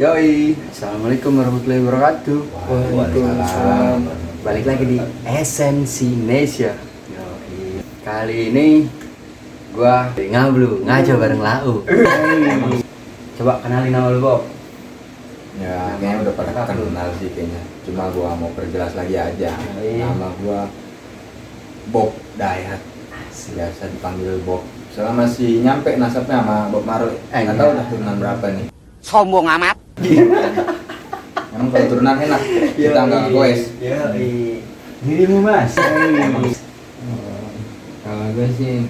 Yoi, assalamualaikum warahmatullahi wabarakatuh. Waalaikumsalam. Balik lagi di Esensi Indonesia. Yoi. Kali ini gua ngaco bareng Lau. Coba kenalin nama lu, Bob. Ya, kayaknya udah pada kenal sih kayaknya. Cuma gua mau perjelas lagi aja. Nama gua Bob Dayat. Biasa dipanggil Bob. Selama masih nyampe nasabnya sama Bob Marley. Nggak tahu udah turunan berapa nih. Sombong amat. Emang kalau turunan enak, kita nggak goes. Yoi. Dirimu, Mas. Kalau gue sih,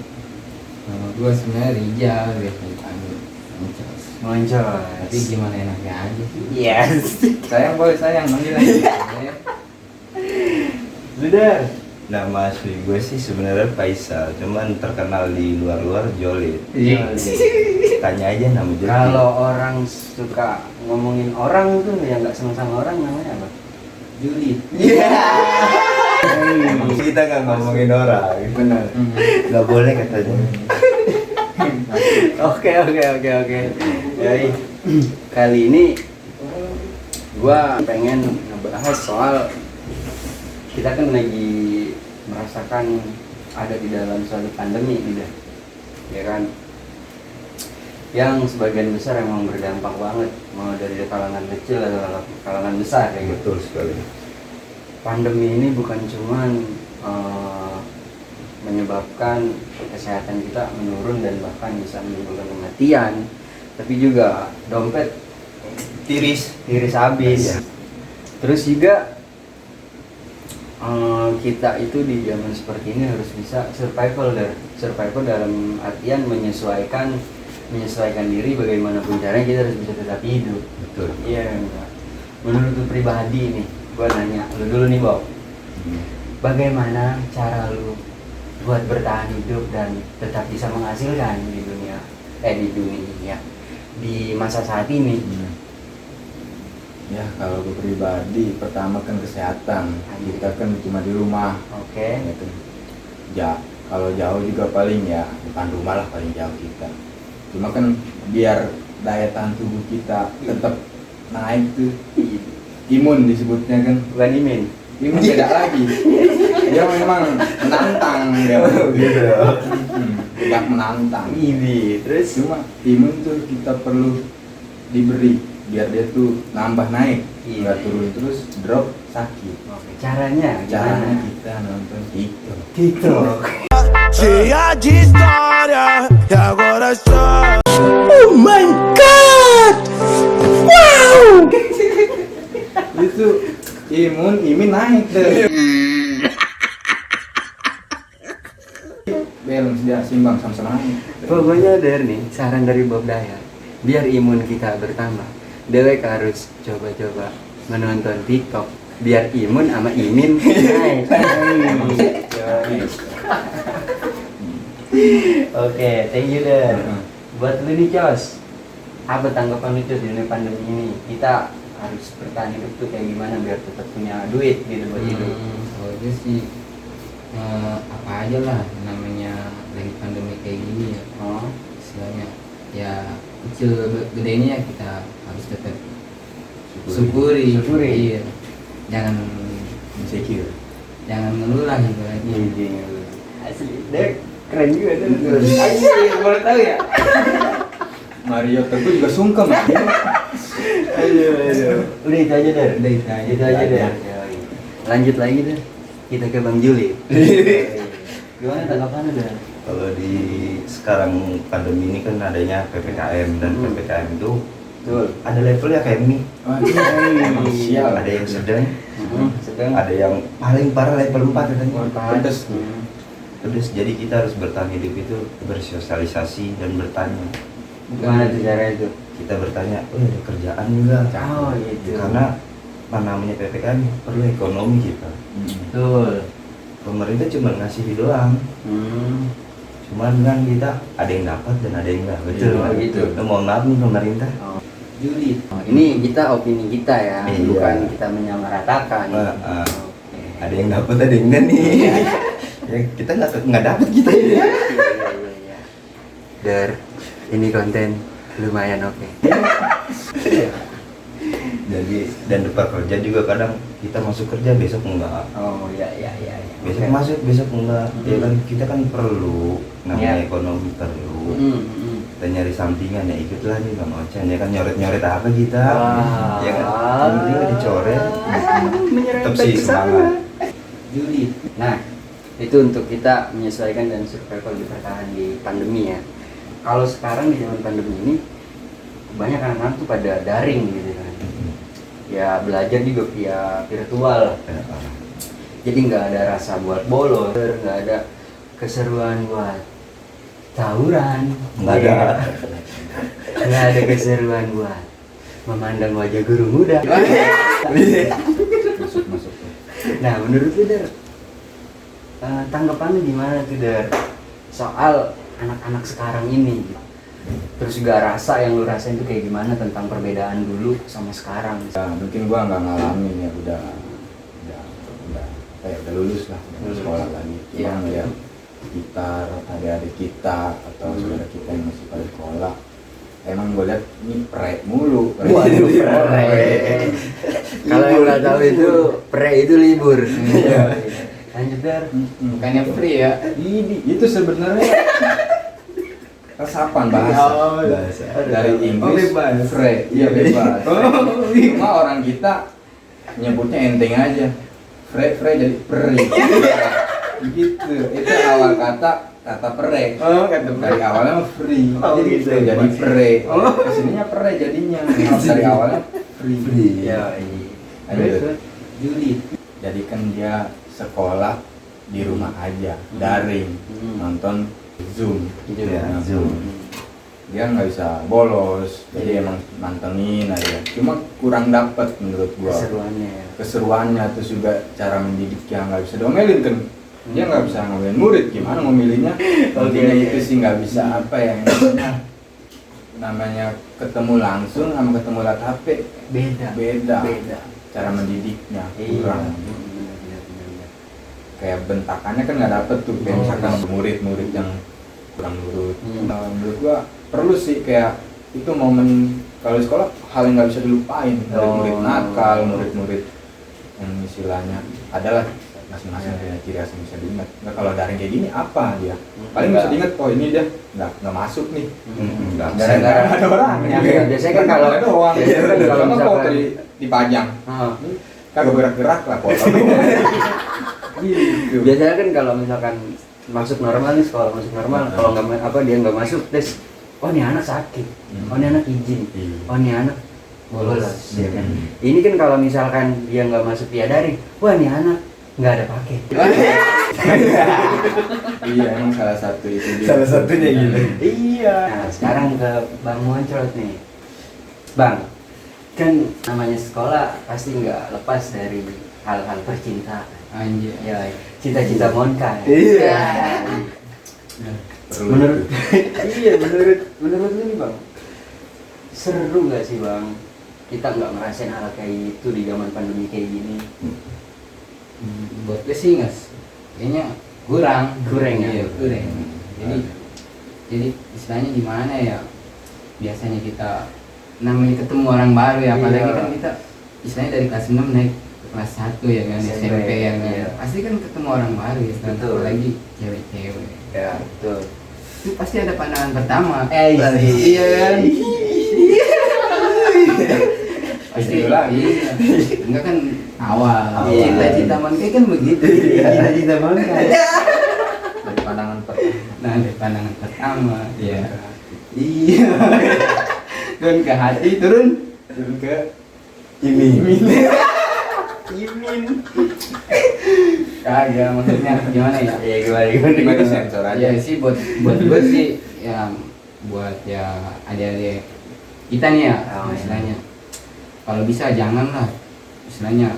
nama gue sebenarnya Rijal, biasa dipanggil Moncos. Moncos. Tapi gimana enaknya aja sih. Yes. Sayang boleh sayang manggil aja. Sudah. Nama asli gue sih sebenarnya Faisal, cuman terkenal di luar-luar Jolit. Tanya aja nama Jolit. Kalau orang suka ngomongin orang tuh yang nggak seneng sama orang namanya apa? Julid. Kita nggak ngomongin orang. Benar. Nggak boleh katanya. Oke. Jadi kali ini gua pengen ngebahas soal kita kan lagi merasakan ada di dalam suatu pandemi gitu, ya kan? Yang sebagian besar emang berdampak banget, mau dari kalangan kecil atau kalangan besar kayak gitu. Betul sekali. Pandemi ini bukan cuman menyebabkan kesehatan kita menurun dan bahkan bisa menimbulkan kematian, tapi juga dompet Tiris. habis. Terus juga kita itu di zaman seperti ini harus bisa survival dalam artian menyesuaikan diri bagaimanapun caranya kita harus bisa tetap hidup. Betul. Iya enggak? Menurut lu pribadi nih, gua nanya lu dulu nih, Bob. Bagaimana cara lu buat bertahan hidup dan tetap bisa menghasilkan di dunia di masa saat ini? Ya kalau gue pribadi, pertama kan kesehatan. Kita kan cuma di rumah. Oke. Gitu. Ya, kalau jauh juga paling ya depan rumah lah paling jauh kita. Cuma kan biar daya tahan tubuh kita tetap naik tuh, imun disebutnya kan. Bukan imin. Imun beda lagi. Dia memang menantang dia. Gitu. Tidak menantang. Ini terus Cuma imun tuh kita perlu diberi biar dia tuh nambah naik, Iya. nggak turun terus drop sakit. oke, caranya Caranya gimana? kita nonton TikTok. TikTok. Cheia de história e agora só. Itu imun naik deh. Balance dia simbang sama naik. Pokoknya nih saran dari Bob Dayat, biar imun kita bertambah, Dewek harus coba-coba menonton TikTok biar imun sama imin naik. Oke, thank you Der. Buat lu nih Cos, apa tanggapan lu Cos di dunia pandemi ini? Kita harus bertahan hidup tuh kayak gimana biar tetap punya duit gitu buat hidup? Kalau gue sih, apa aja lah namanya lagi pandemi kayak gini ya. Oh, Istilahnya ya kecil gedenya kita harus tetap syukuri. Iya. Jangan Insecure. ngeluh lah gitu aja. iya. Asli, Der, keren juga tuh. Asli, baru tahu ya. Mario Teguh juga sungkem. Aduh. Udah itu aja Der. Udah itu aja. Itu aja Der. Lanjut lagi Der. Kita ke Bang Juli. Gimana tanggapan lu Der? Kalau di sekarang pandemi ini kan adanya PPKM dan PPKM itu Betul. ada levelnya kayak mie. Sial. Ada yang sedang, Sedang ada yang paling parah level 4 katanya. Pedes. Terus jadi kita harus bertahan hidup itu bersosialisasi dan bertanya. Gimana tuh cara itu? Kita bertanya, oh ada kerjaan enggak? Oh gitu. Karena namanya PPKM perlu ekonomi kita. Betul. Pemerintah cuma ngasih doang. Cuman kan kita ada yang dapat dan ada yang enggak. Betul Iya, kan? gitu. Mohon maaf nih pemerintah. Juli. Ini kita opini kita ya, Iya. bukan kita menyamaratakan. Oke. Oke. Ada yang dapat, ada yang enggak nih. Ya, kita nggak dapat kita. Iya. Der, ini konten lumayan oke. Jadi dan depan kerja juga kadang kita masuk kerja besok enggak. Oh iya. Besok Oke. masuk besok enggak. Ya kan kita kan perlu namanya Ya. ekonomi perlu. Mm. Kita nyari sampingan ya ikutlah nih Bang Ochan ya kan nyoret-nyoret apa kita. Wah. Ya kan yang penting kan dicoret. Tetap sih semangat. Juli. Nah, itu untuk kita menyesuaikan dan survival di bertahan di pandemi ya. Kalau sekarang di zaman pandemi ini banyak anak-anak tuh pada daring gitu kan. Ya belajar juga via virtual. Jadi nggak ada rasa buat bolos, nggak ada keseruan buat tawuran, Nggak ada. nggak ada keseruan buat memandang wajah guru muda. Masuk. Nah, menurut lu Der, tanggapannya gimana tuh Der soal anak-anak sekarang ini? Terus juga rasa yang lu rasain tuh kayak gimana tentang perbedaan dulu sama sekarang? Ya, mungkin gua nggak ngalamin ya, udah udah lulus lah, udah sekolah lagi. Cuma Iya. ngeliat kita, adik-adik kita atau saudara kita yang masih pada sekolah, emang gue lihat ini pre mulu. Waduh, pre. Kalau yang nggak tahu itu pre itu libur. Iya. Lanjut Der. Bukannya free ya. Itu sebenarnya resapan bahasa. Oh, bahasa. Dari Inggris bebas. pre, iya bebas. Cuma orang kita nyebutnya enteng aja. Pre jadi peri. Gitu. Itu awal kata pre. Oh, kata Dari awalnya free. Oh, Jadi gitu. jadi pre. Oh. Kesininya pre jadinya. Dari awalnya free. Ya, iya. Lanjut. Juli. Jadi kan dia sekolah di rumah aja, daring, nonton Zoom. Ya, Nah, Zoom. dia nggak bisa bolos, jadi emang mantengin aja. Cuma kurang dapet menurut gua Keseruannya ya. keseruannya, terus juga cara mendidiknya nggak bisa diomelin kan. Dia nggak bisa ngomelin murid, gimana ngomelinya? Intinya Oke. itu sih nggak bisa apa ya namanya ketemu langsung sama ketemu lewat HP Beda. beda. Cara mendidiknya kurang. Benar. Kayak bentakannya kan nggak dapet tuh, kayak Oh, misalkan iya. murid-murid yang kurang nurut. Hmm. Nah, menurut gua perlu sih kayak itu momen kalau di sekolah hal yang nggak bisa dilupain. Murid-murid Oh. nakal, murid-murid yang istilahnya adalah masing-masing punya ciri khas yang bisa diingat. Nah, kalau daring kayak gini apa dia? Paling bisa diingat, oh ini dia nggak masuk nih. Nggak Gara-gara ada orang. Iya, biasanya kan kalau doang. biasanya kan kalau Sama misalkan- foto dipajang, Ah. kagak gerak-gerak lah foto. Gitu. Biasanya kan kalau misalkan masuk normal nih, sekolah masuk normal, kalau nggak dia nggak masuk tes, oh ini anak sakit, oh ini anak izin, oh ini anak bolos, ya kan. Ini kan kalau misalkan dia nggak masuk via daring, wah ini anak nggak ada paket. Iya, emang salah satu itu dia. Salah satunya gitu. Iya. Nah sekarang ke Bang Moncrot nih, Bang, kan namanya sekolah pasti nggak lepas dari hal-hal percintaan. Anjir. Ya, cita-cita Monka. Iya. Perlu Menurut itu. iya, menurut lu nih Bang, seru nggak sih Bang kita nggak ngerasain hal kayak itu di zaman pandemi kayak gini? Buat gue sih kayaknya kurang Ya? Iya, kurang. Jadi istilahnya gimana ya, biasanya kita namanya ketemu orang baru ya, apalagi Iya. kan kita istilahnya dari kelas 6 naik ke kelas 1 ya kan, SMP, SMP ya kan, iya. pasti kan ketemu orang baru ya kan, Betul. apalagi cewek-cewek Ya, betul. itu pasti ada pandangan pertama. Iya. Iya kan. Pasti Itu lagi. iya. Enggak kan awal. Iya. Cita-cita manusia kan begitu. Cita-cita Monka. Dari pandangan pertama. Nah, dari pandangan pertama. Iya. Iya. Turun ke hati, turun ke Ini. Imin. kagak, maksudnya gimana ya? Iya, gimana? Cuma disensor aja. Ya sih buat gue sih ya, buat ya adik-adik kita nih ya, Oh, iya. istilahnya kalau bisa janganlah istilahnya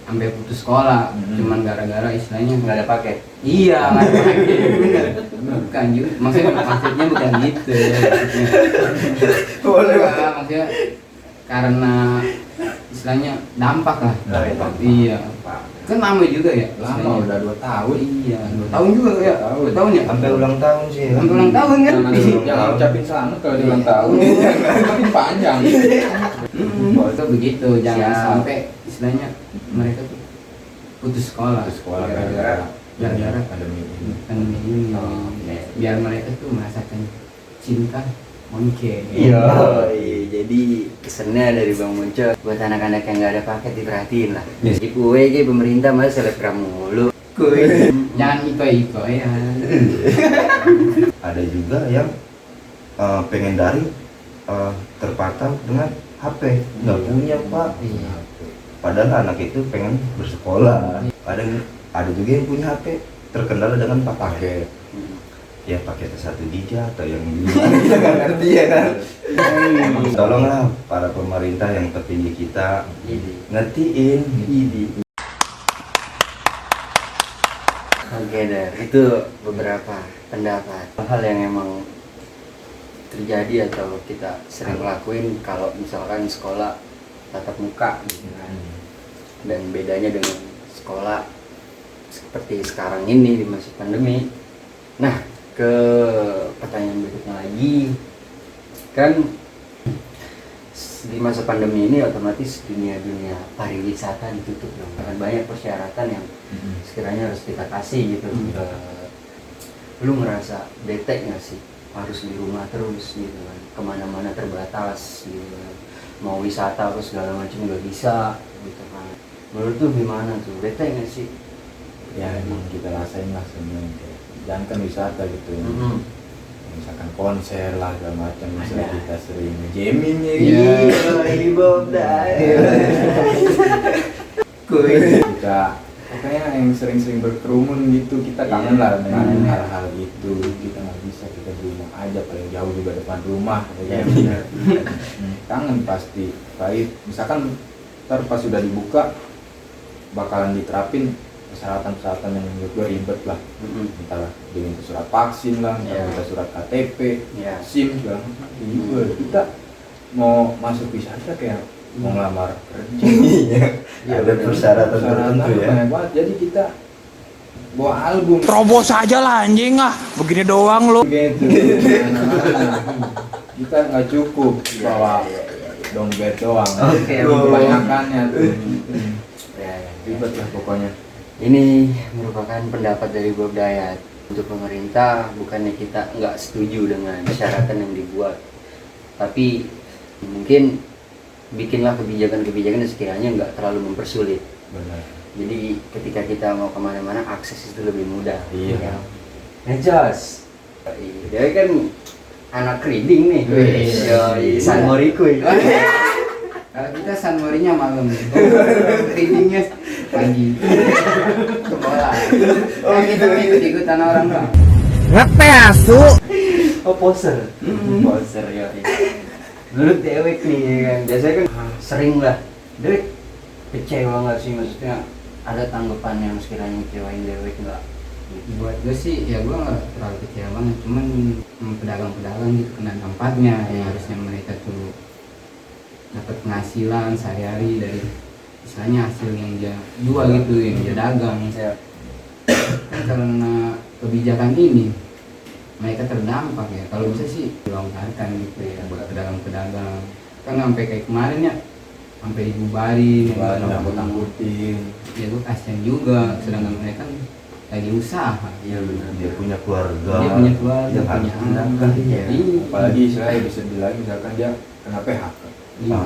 sampai putus sekolah cuman gara-gara istilahnya Nggak ada paket. iya nggak ada pakai. Bener. Bukan juga maksudnya bukan gitu maksudnya. Maksudnya karena istilahnya dampak lah. Dampak. Iya, Kan lama juga ya? Lama, udah 2 tahun. Iya, 2 tahun juga ya? 2 tahun ya? Sampai ulang tahun sih. Sampai ulang tahun kan? Jangan ucapin selamat kalau di ulang tahun. Makin panjang. Itu begitu, jangan Siap. sampai istilahnya mereka tuh putus sekolah. Putus sekolah gara-gara pandemi ini. pandemi ini. Oh, oke. Biar mereka tuh merasakan cinta monkey. Iya, jadi kesennya dari Bang Monco buat anak-anak yang nggak ada paket diperhatiin lah. Ibu WG pemerintah mah selebgram mulu. Kuy. Jangan iko-iko ya. Ada juga yang pengen dari terpatang dengan HP, nggak punya pak. Iya. Padahal anak itu pengen bersekolah. Kadang ada juga yang punya HP terkendala dengan paket. Ya pakai satu giga atau yang gimana kita nggak ngerti ya kan. Tolonglah para pemerintah yang tertinggi kita ngertiin. Oke deh, itu beberapa pendapat hal yang emang terjadi atau kita sering lakuin kalau misalkan sekolah tatap muka gitu kan. Dan bedanya dengan sekolah seperti sekarang ini di masa pandemi. Nah, ke pertanyaan berikutnya lagi, kan di masa pandemi ini otomatis dunia pariwisata ditutup dong. Akan banyak persyaratan yang sekiranya harus kita kasih gitu. Lu ngerasa bete nggak sih harus di rumah terus gitu kan, kemana-mana terbatas gitu kan, mau wisata atau segala macam nggak bisa gitu kan. Menurut lu gimana tuh, bete nggak sih? Ya emang kita rasain lah sebenarnya. Jangan kan wisata gitu ya. Misalkan konser lah segala macam, misalnya Ada. kita sering ngejamming ya kita pokoknya yang sering-sering berkerumun gitu, kita kangen lah dengan hal-hal itu. Kita nggak bisa, kita di rumah aja, paling jauh juga depan rumah ya kan? Kangen pasti. Baik misalkan ntar pas sudah dibuka bakalan diterapin persyaratan-persyaratan yang menurut gue ribet lah. Entah diminta surat vaksin lah, minta surat KTP, SIM segala macam. Kita mau masuk wisata kayak mau ngelamar kerja. Ada persyaratan tertentu ya. Banyak banget. Jadi kita bawa album Terobos aja lah anjing ah. Begini doang lo. gitu. Kita nggak cukup bawa dompet doang. Oke, kebanyakannya tuh. Ya. Ribet lah pokoknya. Ini merupakan pendapat dari Bob Dayat. Untuk pemerintah, bukannya kita nggak setuju dengan persyaratan yang dibuat, tapi mungkin bikinlah kebijakan-kebijakan yang sekiranya nggak terlalu mempersulit. Benar. Jadi ketika kita mau kemana-mana, akses itu lebih mudah. Iya. Ngejos. Dia kan anak reading nih. Wih. Yoi, San Morikuy. Kalau kita San Morinya malam, readingnya pagi. Ke bola. Kita ikut-ikutan orang doang. Ngepeasu. Oh, poser. Poser ya. Menurut Dewek nih ya kan, biasanya kan sering lah. Dewek kecewa nggak sih, maksudnya ada tanggapan yang sekiranya kecewain Dewek nggak? Buat gue sih ya gue nggak terlalu kecewa banget, cuman pedagang-pedagang gitu kena dampaknya yang harusnya mereka tuh dapat penghasilan sehari-hari dari misalnya hasil yang dia jual gitu, yang dia dagang. Ya. Kan karena kebijakan ini mereka terdampak ya. Kalau bisa sih dilonggarkan gitu ya buat pedagang-pedagang. Kan sampai kayak kemarin ya, sampai dibubarin, Angkutin. ya gue kasihan juga, sedangkan mereka kan lagi usaha. Iya benar. Dia punya keluarga. Dia punya keluarga, yang punya harus anak. menafkahi. Iya. Apalagi istilahnya bisa dibilang misalkan dia kena PHK. Iya.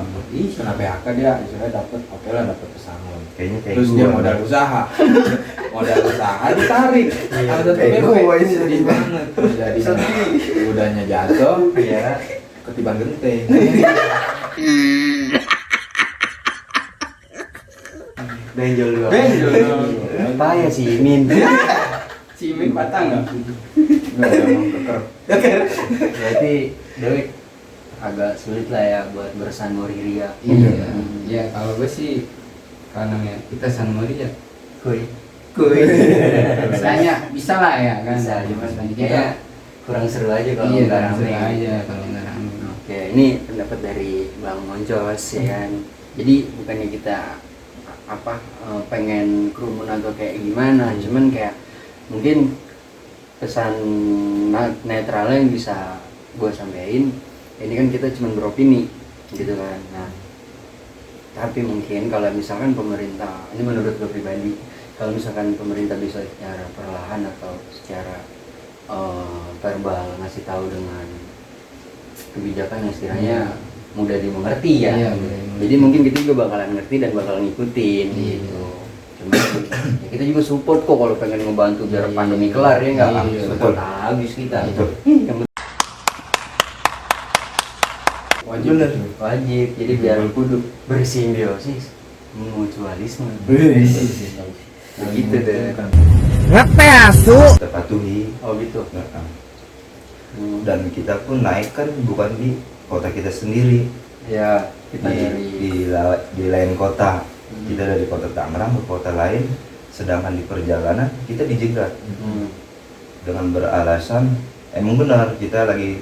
Kena PHK dia istilahnya dapat, oke lah dapat pesangon. Kayaknya kayak Terus gua. dia modal usaha. Modal usaha ditarik. Ada Kayak TPP gua ini. sedih banget. Jadi udahnya jatuh, Ya. ketiban genteng. Benjol dua. Benjol. Payah sih Min. Si Imin patah nggak? Enggak emang keker. Berarti Dewek agak sulit lah ya buat bersan Moriria. Iya. Ya kalau gue sih karena ya kita San Mori ya. Kuy. Misalnya bisa lah ya kan. Bisa, cuman Misalnya kayaknya kurang seru aja kalau iya, nggak seru rame. aja kalau nggak rame. Oke, ini pendapat dari Bang Moncos ya kan. Jadi bukannya kita pengen kerumun atau kayak gimana, cuman kayak mungkin pesan netralnya yang bisa gue sampein ini kan kita cuma beropini gitu kan. Nah tapi mungkin kalau misalkan pemerintah, ini menurut gue pribadi, kalau misalkan pemerintah bisa secara perlahan atau secara verbal ngasih tahu dengan kebijakan yang istilahnya mudah dimengerti ya. Iya, Jadi mungkin kita juga bakalan ngerti dan bakal ngikutin gitu. Cuma ya kita juga support kok kalau pengen ngebantu biar pandemi kelar ya nggak? Iya, Support habis kita. Betul. Yang Wajib. wajib. Jadi biar kudu bersimbiosis, mutualisme. Begitu deh. Ngepe asu. Kita patuhi. Oh gitu. Nah, dan kita pun naik kan bukan di kota kita sendiri, Ya kita di lain kota. Kita dari kota Tangerang ke kota lain, sedangkan di perjalanan kita dijegat dengan beralasan emang benar kita lagi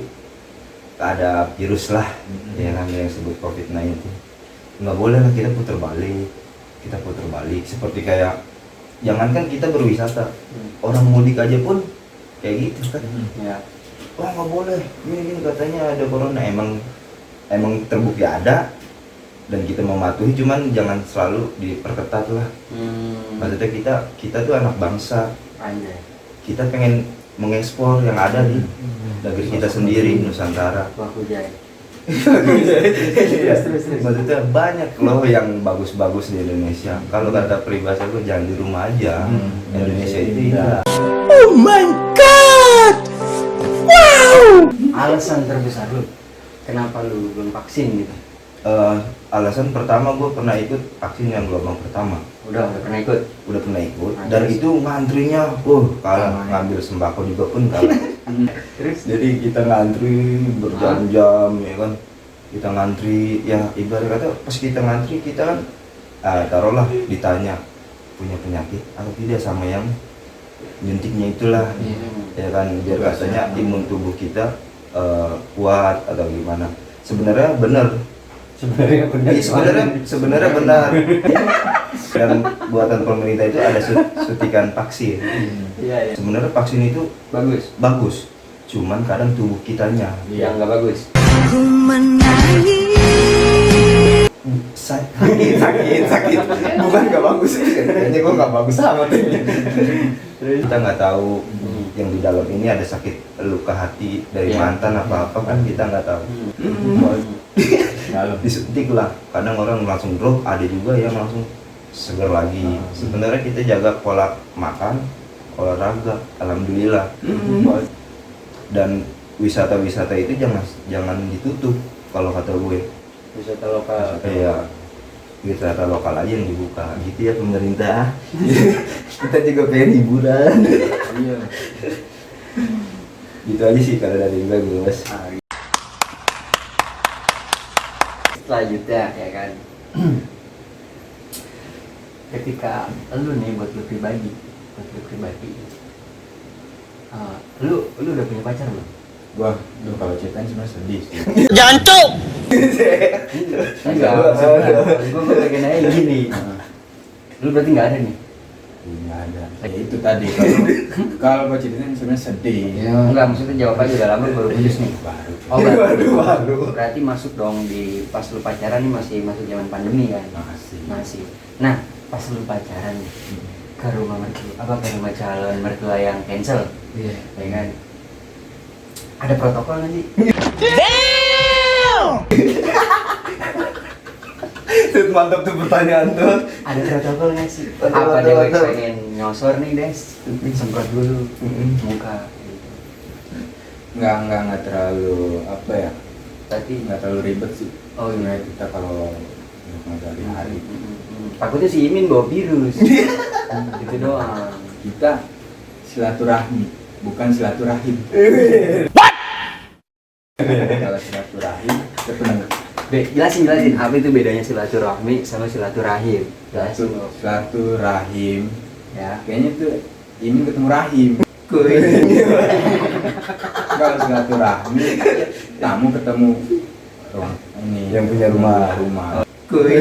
ada virus lah, ya kan, yang disebut COVID-19. Nggak boleh lah kita putar balik seperti kayak jangankan kita berwisata, orang mudik aja pun kayak gitu kan. Ya. Wah nggak boleh, ini katanya ada corona. Emang terbukti ada dan kita mematuhi, cuman jangan selalu diperketat lah. Maksudnya kita tuh anak bangsa, Anjay. kita pengen mengekspor yang ada di negeri kita sendiri, Nusantara. Baku jaya. Terus. Maksudnya banyak loh yang bagus-bagus di Indonesia. Kalau kata peribahasa gue jangan di rumah aja. Indonesia itu indah. Oh my god. Wow. Alasan terbesar lu kenapa lu belum vaksin gitu? Alasan pertama gue pernah ikut vaksin yang gelombang pertama. Udah pernah ikut? Udah pernah ikut. Nah, Dan terus? itu ngantrinya, kalah. Ngambil sembako juga pun kalah. Terus? Jadi kita ngantri berjam-jam, ya kan. Kita ngantri, ya ibarat kata pas kita ngantri kita kan, taruhlah ditanya punya penyakit atau tidak sama yang nyuntiknya itulah, ya kan, biar katanya imun tubuh kita kuat atau gimana. Sebenarnya benar. Sebenarnya benar. Dan buatan pemerintah itu ada suntikan vaksin. Iya. Sebenarnya vaksin itu bagus. Cuman kadang tubuh kitanya Yang nggak bagus. sakit. Bukan nggak bagus. Kayaknya gue nggak bagus amat ini. Kita nggak tahu yang di dalam ini ada sakit luka hati dari mantan apa kan kita nggak tahu. Disuntik lah, kadang orang langsung drop, ada juga yang langsung segar lagi. Sebenarnya kita jaga pola makan, olahraga, alhamdulillah. Dan wisata-wisata itu jangan ditutup kalau kata gue. Wisata lokal. Iya, wisata lokal aja yang dibuka gitu ya pemerintah. Kita juga pengen hiburan. Iya. Gitu aja sih kalau dari gue, Bos. Selanjutnya ya kan. Ketika lu nih buat lu pribadi, lu udah punya pacar belum? Gua kalau ceritain sebenarnya sedih sih. Jancuk. Enggak, gue pengen nanya gini. Lu berarti nggak ada nih? Nggak ada. Ya itu tadi kalau gua ceritain sebenarnya sedih. Enggak, maksudnya jawabannya udah lama baru putus nih. Baru. Oh, baru. Berarti masuk dong di pas lu pacaran nih, masih zaman pandemi kan? Masih. Nah, pas lu pacaran nih ke rumah mertua, ke rumah calon mertua yang cancel, ya kan? Ada protokol nggak sih? Mantap tuh pertanyaan tuh. Ada protokol nggak sih? Betul, Apa betul, dia betul. pengen nyosor nih Des? Semprot dulu muka. Gitu. Nggak terlalu apa ya? Tapi Nggak terlalu ribet sih. oh iya. Kita kalau hari-hari Takutnya si Imin bawa virus. Gitu doang. kita silaturahmi, bukan silaturahim. Kalau silaturahim kita pernah Jelasin apa itu bedanya silaturahmi sama silaturahim. Jelasin. silaturahim Ya. kayaknya tuh ini ketemu rahim. Kalau silaturahmi tamu ketemu rumah ini Yang punya rumah. Kuy.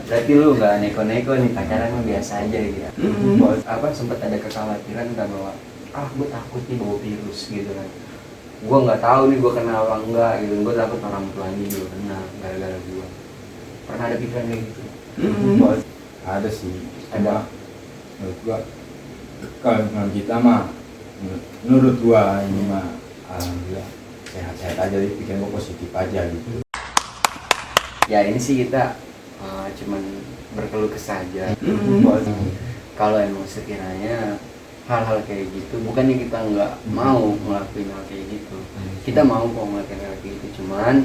Berarti berarti lu nggak neko-neko nih, pacaran mah biasa aja gitu ya. Apa sempat ada kekhawatiran nggak bahwa gue takut nih bawa virus gitu kan, gue nggak tahu nih gue kena apa enggak gitu, gue takut orang tuanya juga kena gara-gara gue. Pernah ada pikiran kayak gitu? Ada sih, Ada. menurut gua kalau dengan kita mah menurut gua ini mah alhamdulillah sehat-sehat aja, jadi pikiran gua positif aja gitu. Ya ini sih kita cuman berkeluh kesah aja. Kalau emang sekiranya hal-hal kayak gitu, bukannya kita nggak mau ngelakuin hal kayak gitu, kita mau kok ngelakuin hal kayak gitu, cuman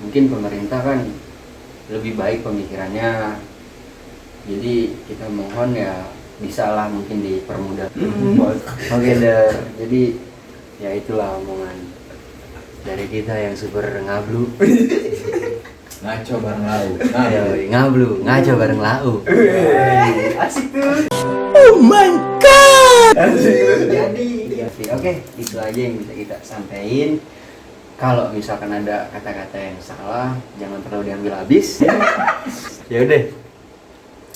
mungkin pemerintah kan lebih baik pemikirannya, jadi kita mohon ya bisa lah mungkin dipermudah. Oke Der, jadi ya itulah omongan dari kita yang super ngablu. Ngaco bareng lau. Ngablu, ngaco bareng lau. Asik tuh. Oh my god. Jadi, oke, itu aja yang bisa kita sampaikan. Kalau misalkan ada kata-kata yang salah, jangan terlalu diambil habis. Ya udah,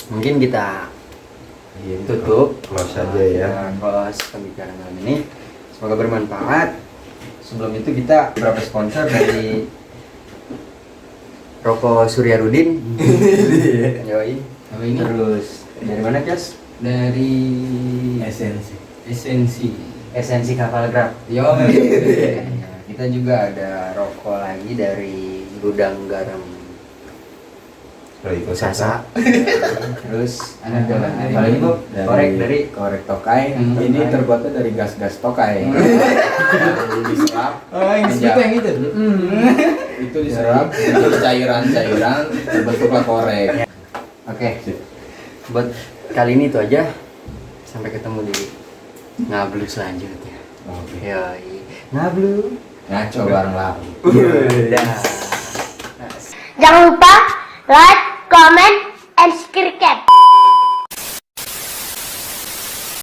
mungkin kita tutup, Close aja ya. close pembicaraan malam ini. Semoga bermanfaat. Sebelum itu kita beberapa sponsor dari Rokok Surya Rudin. Yoi. Apa ini? Terus dari mana Cas? Dari Esensi. Esensi Kapal Grab. Yo. Kita juga ada rokok lagi dari Gudang Garam Sasa. Terus Ada dari- apa lagi Bu? Korek Tokai. Hmm. Ini terbuatnya dari gas-gas Tokai. Yang diserap. yang itu. Itu diserap, itu cairan-cairan terbentuklah korek. Oke. Buat kali ini itu aja. Sampai ketemu di ngablu selanjutnya. Oke. Yoi. Ngablu. Ngaco bareng lau. Dah. Jangan lupa like,